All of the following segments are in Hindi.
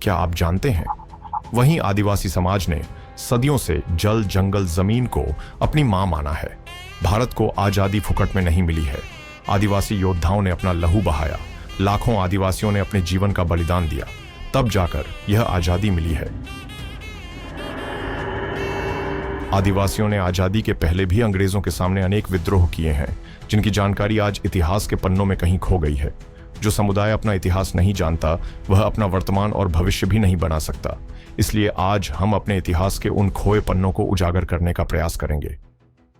क्या आप जानते हैं? वहीं आदिवासी समाज ने सदियों से जल, जंगल, जमीन को अपनी मां माना है। भारत को आजादी फुकट में नहीं मिली है। आदिवासी योद्धाओं ने अपना लहू बहाया, लाखों आदिवासियों ने अपने जीवन का बलिदान दिया, तब जाकर यह आजादी मिली है। आदिवासियों ने आजादी के पहले भी अंग्रेजों के सामने अनेक विद्रोह किए हैं, जिनकी जानकारी आज इतिहास के पन्नों में कहीं खो गई है। जो समुदाय अपना इतिहास नहीं जानता, वह अपना वर्तमान और भविष्य भी नहीं बना सकता। इसलिए आज हम अपने इतिहास के उन खोए पन्नों को उजागर करने का प्रयास करेंगे।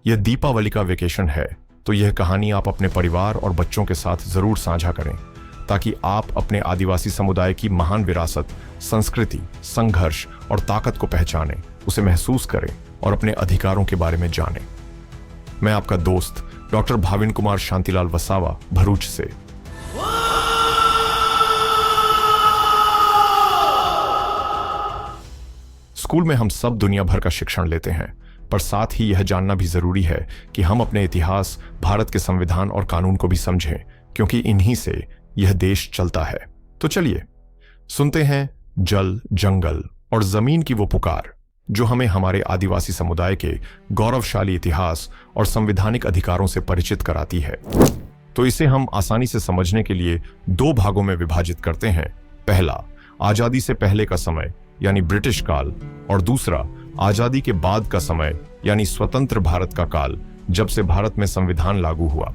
यह दीपावली का वेकेशन है, तो यह कहानी आप अपने परिवार और बच्चों के साथ जरूर साझा करें, ताकि आप अपने आदिवासी समुदाय की महान विरासत, संस्कृति, संघर्ष और ताकत को पहचानें, उसे महसूस करें और अपने अधिकारों के बारे में जानें। मैं आपका दोस्त डॉक्टर भाविन कुमार शांतिलाल वसावा, भरूच से। स्कूल में हम सब दुनिया भर का शिक्षण लेते हैं, पर साथ ही यह जानना भी जरूरी है कि हम अपने इतिहास, भारत के संविधान और कानून को भी समझें, क्योंकि इन्हीं से यह देश चलता है। तो चलिए सुनते हैं जल, जंगल और जमीन की वो पुकार जो हमें हमारे आदिवासी समुदाय के गौरवशाली इतिहास और संवैधानिक अधिकारों से परिचित कराती है। तो इसे हम आसानी से समझने के लिए दो भागों में विभाजित करते हैं। पहला, आजादी से पहले का समय यानी ब्रिटिश काल, और दूसरा, आजादी के बाद का समय यानी स्वतंत्र भारत का काल, जब से भारत में संविधान लागू हुआ।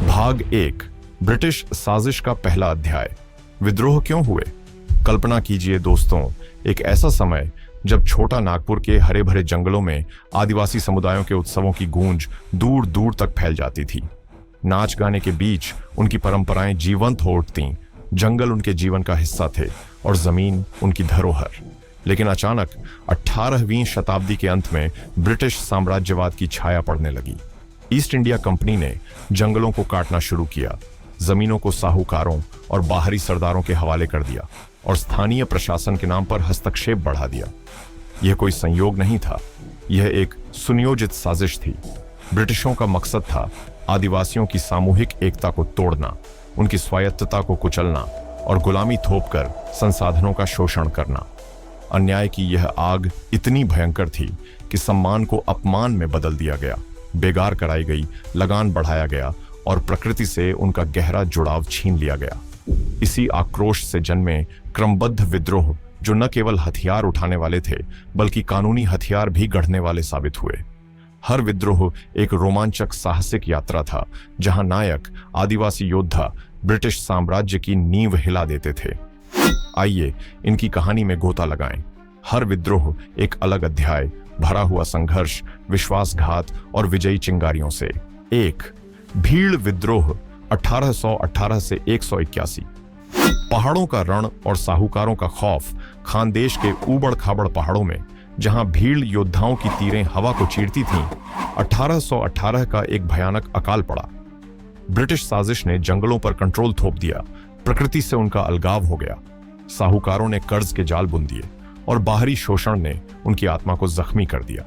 भाग 1, ब्रिटिश साजिश का पहला अध्याय। विद्रोह क्यों हुए? कल्पना कीजिए दोस्तों, एक ऐसा समय जब छोटा नागपुर के हरे भरे जंगलों में आदिवासी समुदायों के उत्सवों की गूंज दूर दूर तक फैल जाती थी। नाच गाने के बीच उनकी परंपराएं जीवंत हो उठतीं। जंगल उनके जीवन का हिस्सा थे और जमीन उनकी धरोहर। लेकिन अचानक 18वीं शताब्दी के अंत में ब्रिटिश साम्राज्यवाद की छाया पड़ने लगी। ईस्ट इंडिया कंपनी ने जंगलों को काटना शुरू किया, जमीनों को साहूकारों और बाहरी सरदारों के हवाले कर दिया और स्थानीय प्रशासन के नाम पर हस्तक्षेप बढ़ा दिया। यह कोई संयोग नहीं था, यह एक सुनियोजित साजिश थी। ब्रिटिशों का मकसद था आदिवासियों की सामूहिक एकता को तोड़ना, उनकी स्वायत्तता को कुचलना और गुलामी थोपकर संसाधनों का शोषण करना। अन्याय की यह आग इतनी भयंकर थी कि सम्मान को अपमान में बदल दिया गया, बेगार कराई गई, लगान बढ़ाया गया और प्रकृति से उनका गहरा जुड़ाव छीन लिया गया। इसी आक्रोश से जन्मे क्रमबद्ध विद्रोह, जो न केवल हथियार उठाने वाले थे बल्कि कानूनी हथियार भी गढ़ने वाले साबित हुए। हर विद्रोह एक रोमांचक साहसिक यात्रा था, जहां नायक आदिवासी योद्धा ब्रिटिश साम्राज्य की नींव हिला देते थे। आइए इनकी कहानी में गोता लगाएं। हर विद्रोह एक अलग अध्याय, भरा हुआ संघर्ष, विश्वासघात और विजयी चिंगारियों से। 1, भीड़ विद्रोह 1818 से 181। पहाड़ों का रण और साहूकारों का खौफ। खानदेश के ऊबड़ खाबड़ पहाड़ों में जहां भीड़ योद्धाओं की तीरें हवा को चीरती थीं, 1818 का एक भयानक अकाल पड़ा। ब्रिटिश साजिश ने जंगलों पर कंट्रोल थोप दिया, प्रकृति से उनका अलगाव हो गया। साहूकारों ने कर्ज के जाल बुन दिए और बाहरी शोषण ने उनकी आत्मा को जख्मी कर दिया।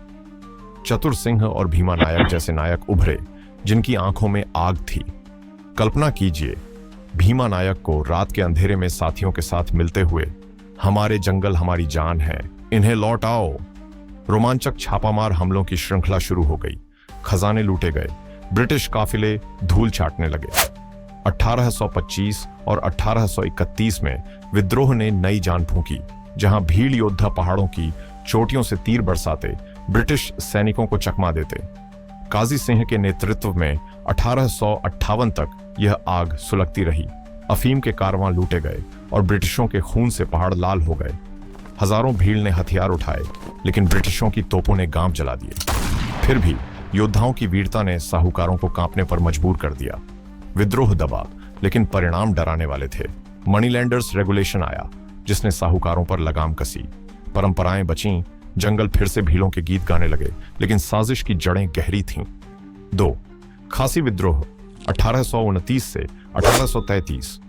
चतुर सिंह और भीमा नायक जैसे नायक उभरे, जिनकी आंखों में आग थी। कल्पना कीजिए, भीमा नायक को रात के अंधेरे में साथियों के साथ मिलते हुए, हमारे जंगल हमारी जान है, इन्हें लौटाओ। रोमांचक छापामार हमलों की श्रृंखला शुरू हो गई। खजाने लूटे गए, ब्रिटिश काफिले धूल चाटने लगे। 1825 और 1831 में विद्रोह ने नई जान फूंकी, जहां भीड़ योद्धा पहाड़ों की चोटियों से तीर बरसाते, ब्रिटिश सैनिकों को चकमा देते। काजी सिंह के नेतृत्व में 1858 तक यह आग सुलगती रही। अफीम के कारवां लूटे गए और ब्रिटिशों के खून से पहाड़ लाल हो गए। हजारों भीड़ ने हथियार उठाए, लेकिन ब्रिटिशों की तोपों ने गांव जला दिए। फिर भी योद्धाओं की वीरता ने साहूकारों को कांपने पर मजबूर कर दिया। विद्रोह दबा, लेकिन परिणाम डराने वाले थे। मनीलैंडर्स रेगुलेशन आया, जिसने साहूकारों पर लगाम कसी। परंपराएं बचीं, जंगल फिर से भीलों के गीत गाने लगे, लेकिन साजिश की जड़ें गहरी थीं। 2, खासी विद्रोह 1829 से 1833।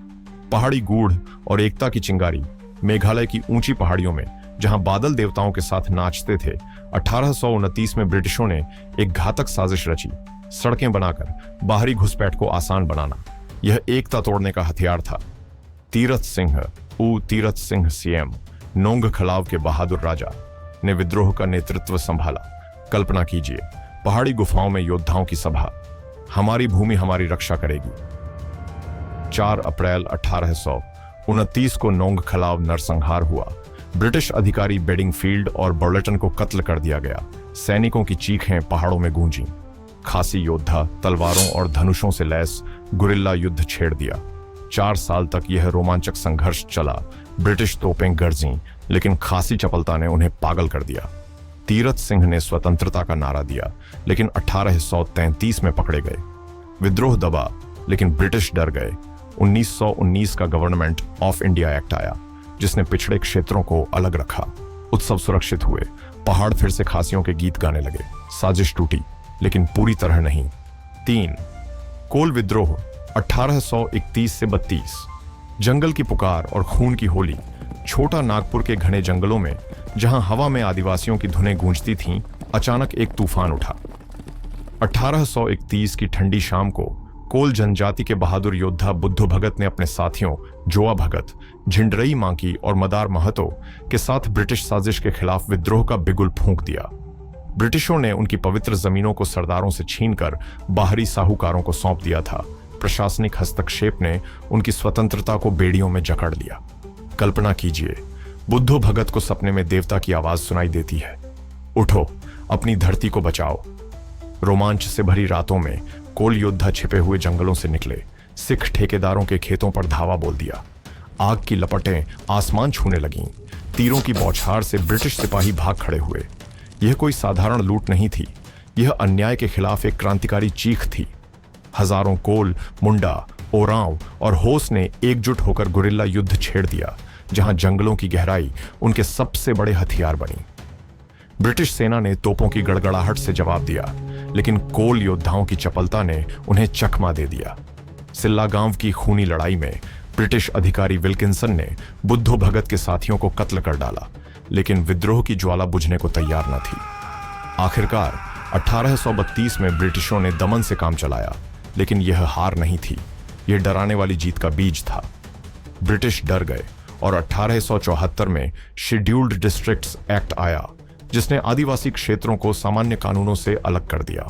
पहाड़ी गूढ़ और एकता की चिंगारी। मेघालय की ऊंची पहाड़ियों में जहां बादल देवताओं के साथ नाचते थे, 1829 में ब्रिटिशों ने एक घातक साजिश रची, सड़कें बनाकर बाहरी घुसपैठ को आसान बनाना। यह एकता तोड़ने का हथियार था। तीरथ सिंह सीएम नोंगखलाव के बहादुर राजा ने विद्रोह का नेतृत्व संभाला। कल्पना कीजिए, पहाड़ी गुफाओं में योद्धाओं की सभा, हमारी भूमि हमारी रक्षा करेगी। 4 अप्रैल 1829 को नोंगखलाव नरसंहार हुआ। ब्रिटिश अधिकारी बेडिंगफील्ड और बर्लेटन को कत्ल कर दिया गया। सैनिकों की चीखें पहाड़ों में गूंजी। खासी योद्धा तलवारों और धनुषों से लैस गुरिल्ला युद्ध छेड़ दिया। 4 साल तक यह रोमांचक संघर्ष चला। ब्रिटिश तोपें गरजीं, लेकिन खासी चपलता ने उन्हें पागल कर दिया। तीरथ सिंह ने स्वतंत्रता का नारा दिया, लेकिन 1833 में पकड़े गए। विद्रोह दबा, लेकिन ब्रिटिश डर गए। 1919 का गवर्नमेंट ऑफ इंडिया एक्ट आया, जिसने पिछड़े क्षेत्रों को अलग रखा। उत्सव सुरक्षित हुए। पहाड़ फिर से खासियों के गीत गाने लगे। साजिश टूटी, लेकिन पूरी तरह नहीं। 3 कोल विद्रोह 1831 से 32। जंगल की पुकार और खून की होली। छोटा नागपुर के घने जंगलों में, जहां हवा में आदिवासियों की धुनें गूंजती थीं, अचानक एक तूफान उठा। 1831 की ठंडी शाम को कोल जनजाति के बहादुर योद्धा बुद्धू भगत ने अपने साथियों जोआ भगत, झिंडरई मांकी और मदार महतो के साथ ब्रिटिश साजिश के खिलाफ विद्रोह का बिगुल फूंक दिया। ब्रिटिशों ने उनकी पवित्र जमीनों को सरदारों से छीनकर बाहरी साहूकारों को सौंप दिया था। प्रशासनिक हस्तक्षेप ने उनकी स्वतंत्रता को बेड़ियों में जकड़ लिया। कल्पना कीजिए, बुद्धू भगत को सपने में देवता की आवाज सुनाई देती है, उठो, अपनी धरती को बचाओ। रोमांच से भरी रातों में कोल योद्धा छिपे हुए जंगलों से निकले। सिख ठेकेदारों के खेतों पर धावा बोल दिया। आग की लपटें आसमान छूने लगीं। तीरों की बौछार से ब्रिटिश सिपाही भाग खड़े हुए। यह कोई साधारण लूट नहीं थी, यह अन्याय के खिलाफ एक क्रांतिकारी चीख थी। हजारों कोल, मुंडा, ओरांव और होस ने एकजुट होकर गुरिल्ला युद्ध छेड़ दिया, जहां जंगलों की गहराई उनके सबसे बड़े हथियार बनी। ब्रिटिश सेना ने तोपों की गड़गड़ाहट से जवाब दिया, लेकिन कोल योद्धाओं की चपलता ने उन्हें चकमा दे दिया। सिल्ला गांव की खूनी लड़ाई में ब्रिटिश अधिकारी विल्किंसन ने बुद्धू भगत के साथियों को कत्ल कर डाला, लेकिन विद्रोह की ज्वाला बुझने को तैयार न थी। आखिरकार 1832 में ब्रिटिशों ने दमन से काम चलाया, लेकिन यह हार नहीं थी, यह डराने वाली जीत का बीज था। ब्रिटिश डर गए और 1874 में शेड्यूल्ड डिस्ट्रिक्ट्स एक्ट आया, जिसने आदिवासी क्षेत्रों को सामान्य कानूनों से अलग कर दिया।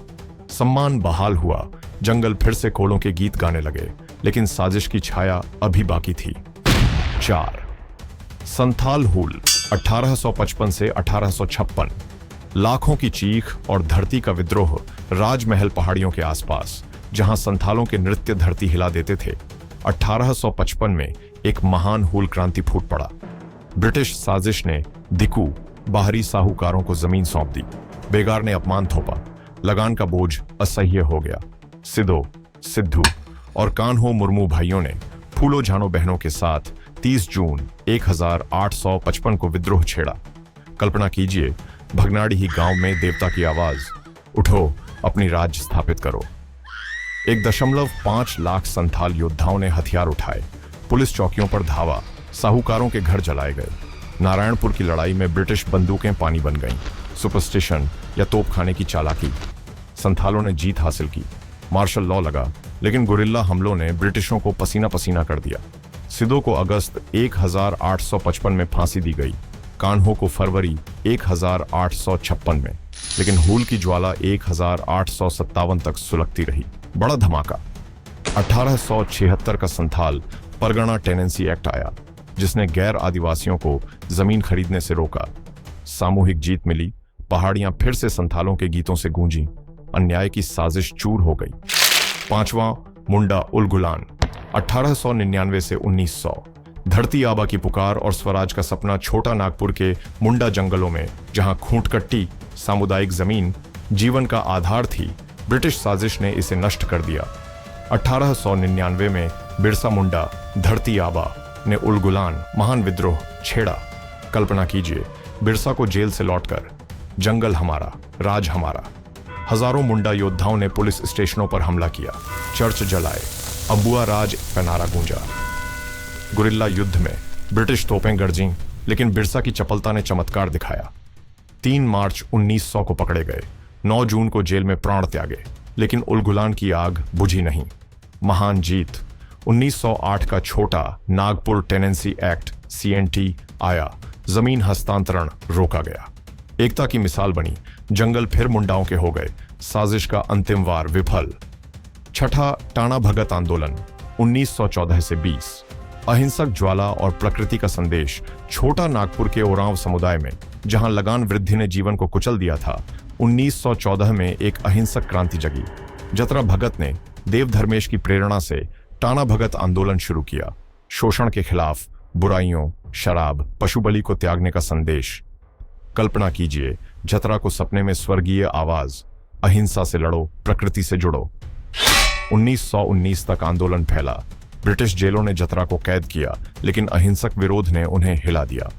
सम्मान बहाल हुआ। जंगल फिर से कोलों के गीत गाने लगे, लेकिन साजिश की छाया अभी बाकी थी। 4 संथाल हूल 1855 से 1856। लाखों की चीख और धरती का विद्रोह। राजमहल पहाड़ियों के आसपास, जहां संथालों के नृत्य धरती हिला देते थे। 1855 में एक महान हूल क्रांति फूट पड़ा। ब्रिटिश साजिश ने दिकू, बाहरी साहूकारों को जमीन सौंप दी। बेगार ने अपमान थोपा। लगान का बोझ असह्य हो गया। सिदो, सिद्धू और कान्हो मुर्मू भाइयों ने फूलो झानो बहनों के साथ 30 जून 1855 को विद्रोह छेड़ा। कल्पना कीजिए, भगनाड़ी ही गांव में देवता की आवाज, उठो, अपनी राज्य स्थापित करो। 1.5 लाख संथाल योद्धाओं ने हथियार उठाए। पुलिस चौकियों पर धावा। साहूकारों के घर जलाए गए। नारायणपुर की लड़ाई में ब्रिटिश बंदूकें पानी बन गईं। सुपरस्टिशन या तोपखाने की चालाकी। संथालों ने जीत हासिल की। मार्शल लॉ लगा, लेकिन गुरिल्ला हमलों ने ब्रिटिशों को पसीना पसीना कर दिया। सिदो को अगस्त 1855 में फांसी दी गई। कान्हो को फरवरी 1856 में, लेकिन हूल की ज्वाला 1857 तक सुलगती रही। बड़ा धमाका। 1876 का संथाल परगना टेनेंसी एक्ट आया, जिसने गैर आदिवासियों को जमीन खरीदने से रोका। सामूहिक जीत मिली। पहाड़ियां फिर से संथालों के गीतों से गूंजी। अन्याय की साजिश चूर हो गई। 5वां मुंडा उलगुलान 1899 से 1900। धरती आबा की पुकार और स्वराज का सपना। छोटा नागपुर के मुंडा जंगलों में, जहां खूंटकट्टी सामुदायिक जमीन जीवन का आधार थी, ब्रिटिश साजिश ने इसे नष्ट कर दिया। 1899 में बिरसा मुंडा धरती आबा ने उलगुलान महान विद्रोह छेड़ा। कल्पना कीजिए, बिरसा को जेल से लौटकर, जंगल हमारा, राज हमारा। हजारों मुंडा योद्धाओं ने पुलिस स्टेशनों पर हमला किया, चर्च जलाए, अबुआ राज का नारा गूंजा। गुरिल्ला युद्ध में ब्रिटिश तोपें गरजीं, लेकिन बिरसा की चपलता ने चमत्कार दिखाया। 3 मार्च 1900 को पकड़े गए। 9 जून को जेल में प्राण त्यागे, लेकिन उलगुलान की आग बुझी नहीं। महान जीत। 1908 का छोटा नागपुर टेनेंसी एक्ट CNT आया, जमीन हस्तांतरण रोका गया। एकता की मिसाल बनी, जंगल फिर मुंडाओं के हो गए, साजिश का अंतिम वार विफल। छठा, टाना भगत आंदोलन 1914 से 20। अहिंसक ज्वाला और प्रकृति का संदेश। छोटा नागपुर के ओरांव समुदाय में, जहां लगान वृद्धि ने जीवन को कुचल दिया था, 1914 में एक अहिंसक क्रांति जगी। जतरा भगत ने देव धर्मेश की प्रेरणा से टाना भगत आंदोलन शुरू किया। शोषण के खिलाफ, बुराइयों, शराब, पशु बलि को त्यागने का संदेश। कल्पना कीजिए, जतरा को सपने में स्वर्गीय आवाज, अहिंसा से लड़ो, प्रकृति से जुड़ो। 1919 तक आंदोलन फैला। ब्रिटिश जेलों ने जतरा को कैद किया, लेकिन अहिंसक विरोध ने उन्हें हिला दिया।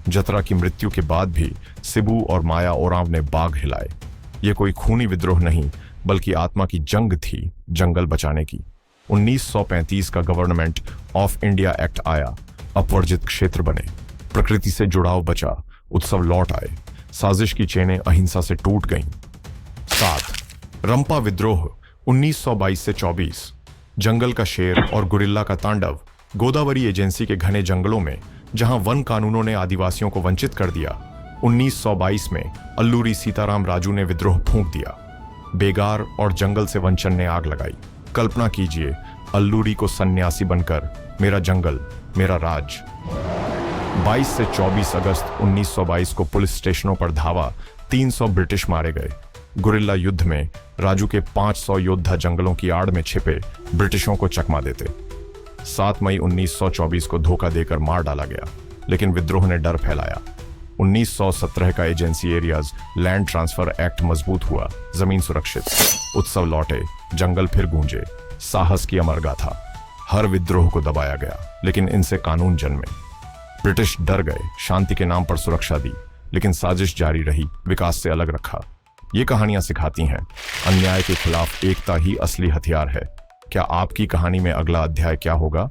जतरा की मृत्यु के बाद भी सिबू और माया ओरांव ने बाग हिलाए। ये कोई खूनी विद्रोह नहीं, बल्कि आत्मा की जंग थी, जंगल बचाने की। 1935 का गवर्नमेंट ऑफ इंडिया एक्ट आया, अपवर्जित क्षेत्र बने, प्रकृति से जुड़ाव बचा, उत्सव लौट आए, साजिश की चेनें अहिंसा से टूट गईं। 7, रंपा विद्रोह 1922 से 24। जंगल का शेर और गुरिल्ला का तांडव। गोदावरी एजेंसी के घने जंगलों में, जहां वन कानूनों ने आदिवासियों को वंचित कर दिया, 1922 में अल्लूरी सीताराम राजू ने विद्रोह फूंक दिया। बेगार और जंगल से वंचन ने आग लगाई। कल्पना कीजिए, अल्लूरी को सन्यासी बनकर, मेरा जंगल मेरा राज। 22 से 24 अगस्त 1922 को पुलिस स्टेशनों पर धावा, 300 ब्रिटिश मारे गए। गुरिल्ला युद्ध में राजू के 500 योद्धा जंगलों की आड़ में छिपे ब्रिटिशों को चकमा देते। 7 मई 1924 को धोखा देकर मार डाला गया, लेकिन विद्रोह ने डर फैलाया। 1917 का agency areas land transfer act मजबूत हुआ, जमीन सुरक्षित, उत्सव लौटे, जंगल फिर गूंजे, साहस की अमर गाथा। हर विद्रोह को दबाया गया, लेकिन इनसे कानून जन्मे। ब्रिटिश डर गए, शांति के नाम पर सुरक्षा दी, लेकिन साजिश जारी रही, विकास से अलग रखा। ये कहानियां सिखाती हैं, अन्याय के खिलाफ एकता ही असली हथियार है। क्या आपकी कहानी में अगला अध्याय क्या होगा?